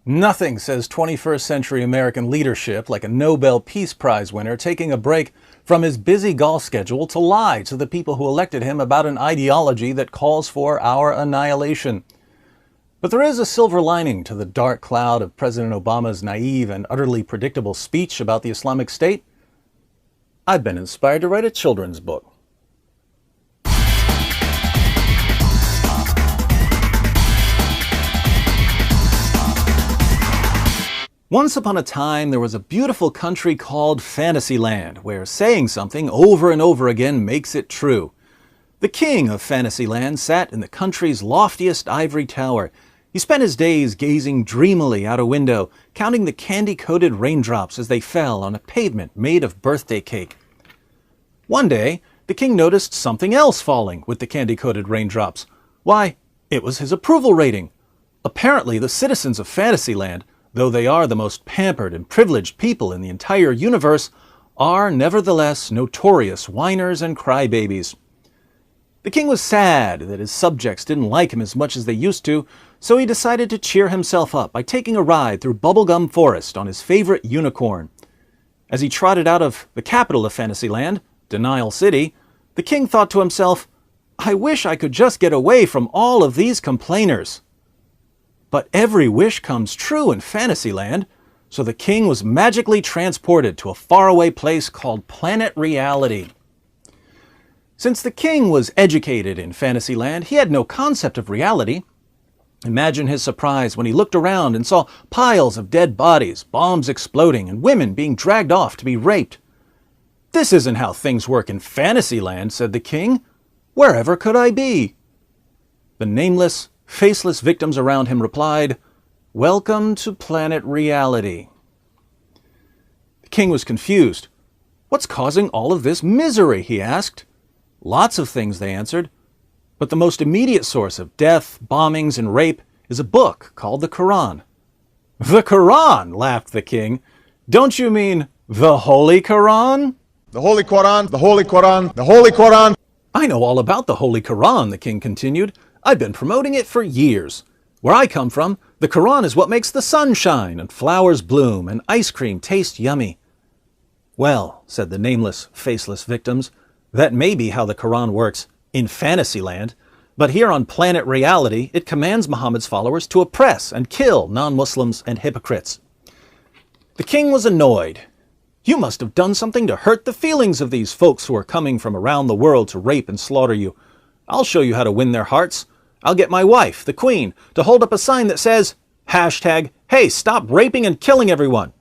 Nothing says 21st century American leadership like a Nobel Peace Prize winner taking a break from his busy golf schedule to lie to the people who elected him about an ideology that calls for our annihilation. But there is a silver lining to the dark cloud of President Obama's naive and utterly predictable speech about the Islamic State. I've been inspired to write a children's book. Once upon a time, there was a beautiful country called Fantasyland, where saying something over and over again makes it true. The king of Fantasyland sat in the country's loftiest ivory tower. He spent his days gazing dreamily out a window, counting the candy-coated raindrops as they fell on a pavement made of birthday cake. One day, the king noticed something else falling with the candy-coated raindrops. Why, it was his approval rating. Apparently, the citizens of Fantasyland, though they are the most pampered and privileged people in the entire universe, are nevertheless notorious whiners and crybabies. The king was sad that his subjects didn't like him as much as they used to, so he decided to cheer himself up by taking a ride through Bubblegum Forest on his favorite unicorn. As he trotted out of the capital of Fantasyland, Denial City, the king thought to himself, "I wish I could just get away from all of these complainers." But every wish comes true in Fantasyland, so the king was magically transported to a faraway place called Planet Reality. Since the king was educated in Fantasyland, he had no concept of reality. Imagine his surprise when he looked around and saw piles of dead bodies, bombs exploding, and women being dragged off to be raped. "This isn't how things work in Fantasyland," said the king. "Wherever could I be?" The nameless, faceless victims around him replied, "Welcome to Planet Reality." The king was confused. "What's causing all of this misery?" he asked. "Lots of things," they answered. "But the most immediate source of death, bombings, and rape is a book called the Quran." "The Quran?" laughed the king. "Don't you mean the Holy Quran?" The Holy Quran, the Holy Quran, the Holy Quran. "I know all about the Holy Quran," the king continued. "I've been promoting it for years. Where I come from, the Quran is what makes the sun shine and flowers bloom and ice cream taste yummy." "Well," said the nameless, faceless victims, "that may be how the Quran works in Fantasyland, but here on Planet Reality, it commands Muhammad's followers to oppress and kill non-Muslims and hypocrites." The king was annoyed. "You must have done something to hurt the feelings of these folks who are coming from around the world to rape and slaughter you. I'll show you how to win their hearts. I'll get my wife, the queen, to hold up a sign that says, #Hey, stop raping and killing everyone.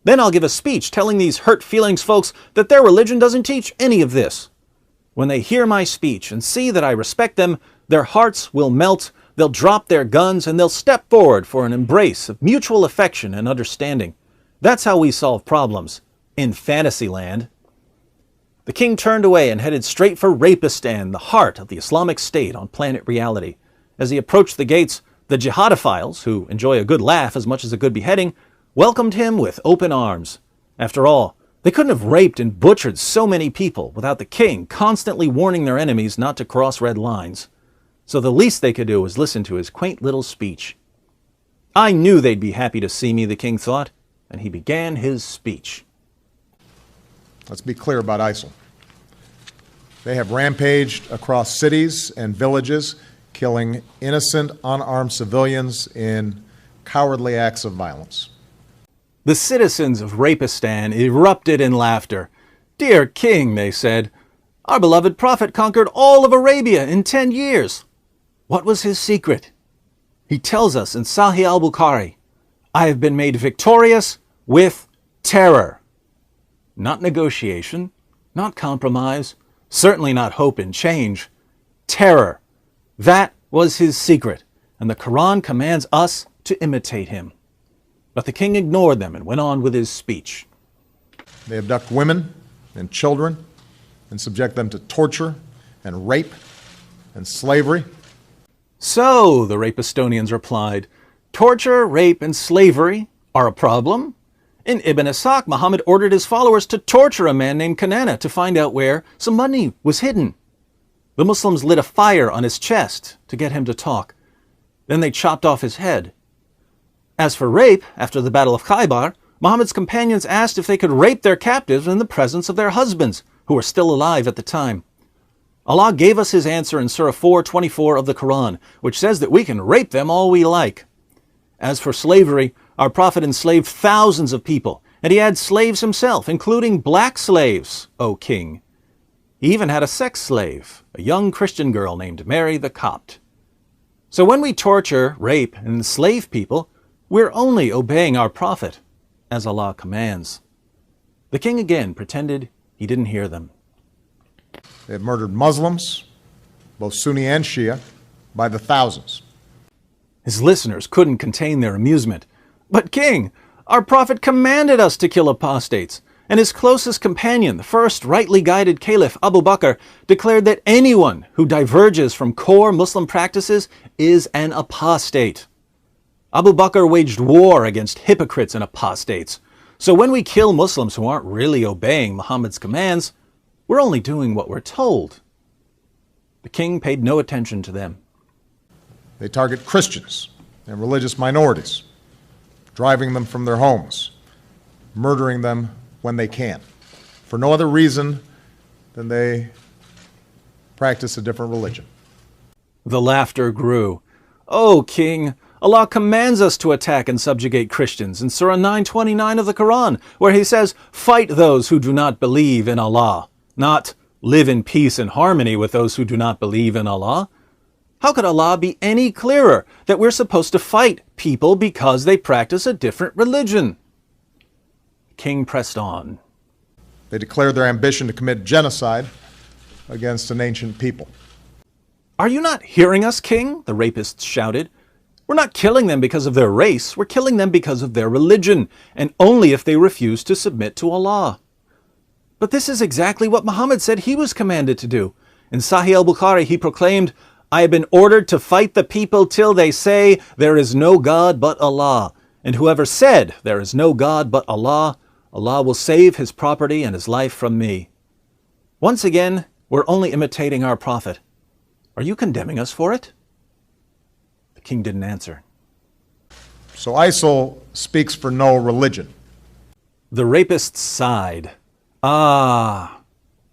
Then I'll give a speech telling these hurt feelings folks that their religion doesn't teach any of this. When they hear my speech and see that I respect them, their hearts will melt, they'll drop their guns, and they'll step forward for an embrace of mutual affection and understanding. That's how we solve problems in Fantasyland." The king turned away and headed straight for Rapistan, the heart of the Islamic State on Planet Reality. As he approached the gates, the jihadophiles, who enjoy a good laugh as much as a good beheading, welcomed him with open arms. After all, they couldn't have raped and butchered so many people without the king constantly warning their enemies not to cross red lines. So the least they could do was listen to his quaint little speech. "I knew they'd be happy to see me," the king thought, and he began his speech. Let's be clear about ISIL. They have rampaged across cities and villages, killing innocent, unarmed civilians in cowardly acts of violence. The citizens of Rapistan erupted in laughter. "Dear king," they said, "our beloved prophet conquered all of Arabia in 10 years. What was his secret? He tells us in Sahih al-Bukhari, 'I have been made victorious with terror.' Not negotiation, not compromise, certainly not hope and change. Terror. That was his secret, and the Quran commands us to imitate him." But the king ignored them and went on with his speech. They abduct women and children and subject them to torture and rape and slavery. "So," the Rapistonians replied, "torture, rape, and slavery are a problem? In Ibn Ishaq, Muhammad ordered his followers to torture a man named Kanana to find out where some money was hidden. The Muslims lit a fire on his chest to get him to talk. Then they chopped off his head. As for rape, after the Battle of Khaybar, Muhammad's companions asked if they could rape their captives in the presence of their husbands, who were still alive at the time. Allah gave us his answer in Surah 4:24 of the Quran, which says that we can rape them all we like. As for slavery, our Prophet enslaved thousands of people, and he had slaves himself, including black slaves, O King. He even had a sex slave, a young Christian girl named Mary the Copt. So when we torture, rape, and enslave people, we're only obeying our Prophet, as Allah commands. The king again pretended he didn't hear them. They have murdered Muslims, both Sunni and Shia, by the thousands. His listeners couldn't contain their amusement. But King, our Prophet commanded us to kill apostates, and his closest companion, the first rightly guided Caliph Abu Bakr, declared that anyone who diverges from core Muslim practices is an apostate. Abu Bakr waged war against hypocrites and apostates. So when we kill Muslims who aren't really obeying Muhammad's commands, we're only doing what we're told. The king paid no attention to them. They target Christians and religious minorities, driving them from their homes, murdering them when they can, for no other reason than they practice a different religion. The laughter grew. "O King, Allah commands us to attack and subjugate Christians in Surah 9:29 of the Quran, where he says, 'Fight those who do not believe in Allah,' not 'live in peace and harmony with those who do not believe in Allah.' How could Allah be any clearer that we're supposed to fight people because they practice a different religion?" The king pressed on. They declared their ambition to commit genocide against an ancient people. "Are you not hearing us, King?" the rapists shouted. "We're not killing them because of their race, we're killing them because of their religion, and only if they refuse to submit to Allah." But this is exactly what Muhammad said he was commanded to do. In Sahih al-Bukhari he proclaimed, "I have been ordered to fight the people till they say, 'There is no God but Allah.' And whoever said, 'There is no God but Allah,' Allah will save his property and his life from me." Once again, we're only imitating our Prophet. Are you condemning us for it? The king didn't answer. So ISIL speaks for no religion. The rapists sighed. "Ah,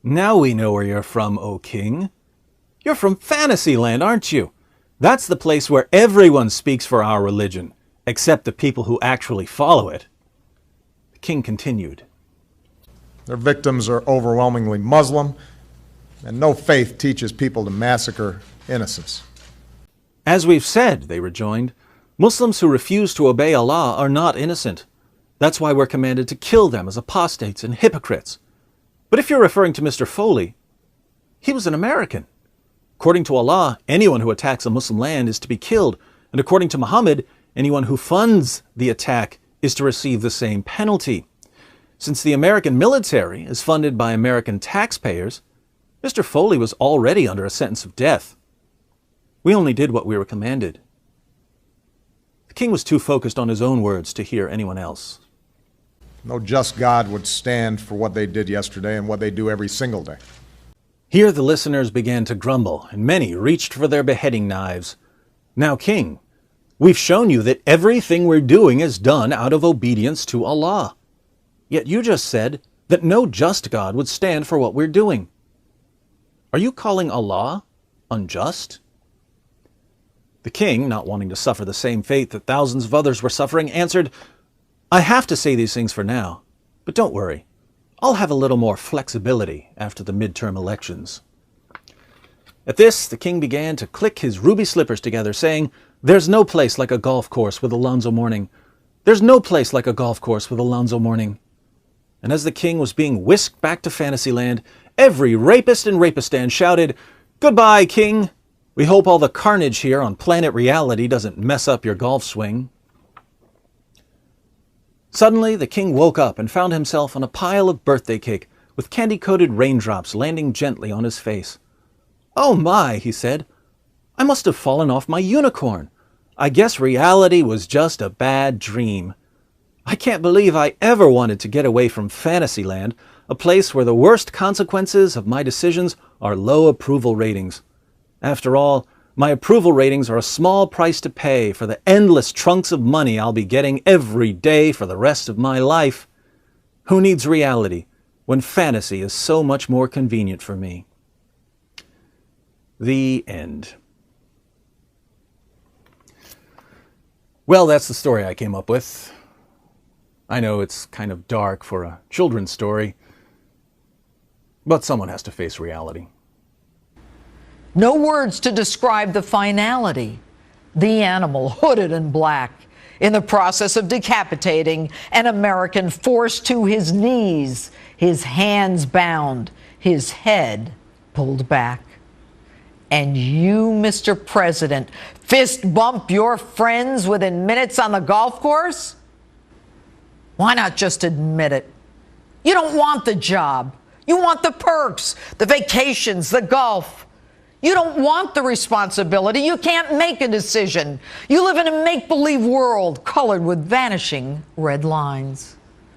now we know where you're from, O king. You're from Fantasyland, aren't you? That's the place where everyone speaks for our religion, except the people who actually follow it." The king continued. Their victims are overwhelmingly Muslim, and no faith teaches people to massacre innocents. "As we've said," they rejoined, "Muslims who refuse to obey Allah are not innocent. That's why we're commanded to kill them as apostates and hypocrites. But if you're referring to Mr. Foley, he was an American. According to Allah, anyone who attacks a Muslim land is to be killed, and according to Muhammad, anyone who funds the attack is to receive the same penalty. Since the American military is funded by American taxpayers, Mr. Foley was already under a sentence of death. We only did what we were commanded." The king was too focused on his own words to hear anyone else. No just God would stand for what they did yesterday and what they do every single day. Here the listeners began to grumble, and many reached for their beheading knives. "Now, King, we've shown you that everything we're doing is done out of obedience to Allah. Yet you just said that no just God would stand for what we're doing. Are you calling Allah unjust?" The king, not wanting to suffer the same fate that thousands of others were suffering, answered, "I have to say these things for now, but don't worry. I'll have a little more flexibility after the midterm elections." At this, the king began to click his ruby slippers together, saying, "There's no place like a golf course with Alonzo Mourning. There's no place like a golf course with Alonzo Mourning." And as the king was being whisked back to Fantasyland, every rapist in Rapistan shouted, "Goodbye, King. We hope all the carnage here on planet reality doesn't mess up your golf swing." Suddenly, the king woke up and found himself on a pile of birthday cake with candy-coated raindrops landing gently on his face. "Oh my," he said, "I must have fallen off my unicorn. I guess reality was just a bad dream. I can't believe I ever wanted to get away from Fantasyland, a place where the worst consequences of my decisions are low approval ratings. After all, My approval ratings are a small price to pay for the endless trunks of money I'll be getting every day for the rest of my life. Who needs reality when fantasy is so much more convenient for me? The end. Well, that's the story I came up with. I know it's kind of dark for a children's story, but someone has to face reality. No words to describe the finality. The animal, hooded in black, in the process of decapitating an American, forced to his knees, his hands bound, his head pulled back. And you, Mr. President, fist bump your friends within minutes on the golf course? Why not just admit it? You don't want the job. You want the perks, the vacations, the golf. You don't want the responsibility. You can't make a decision. You live in a make-believe world colored with vanishing red lines.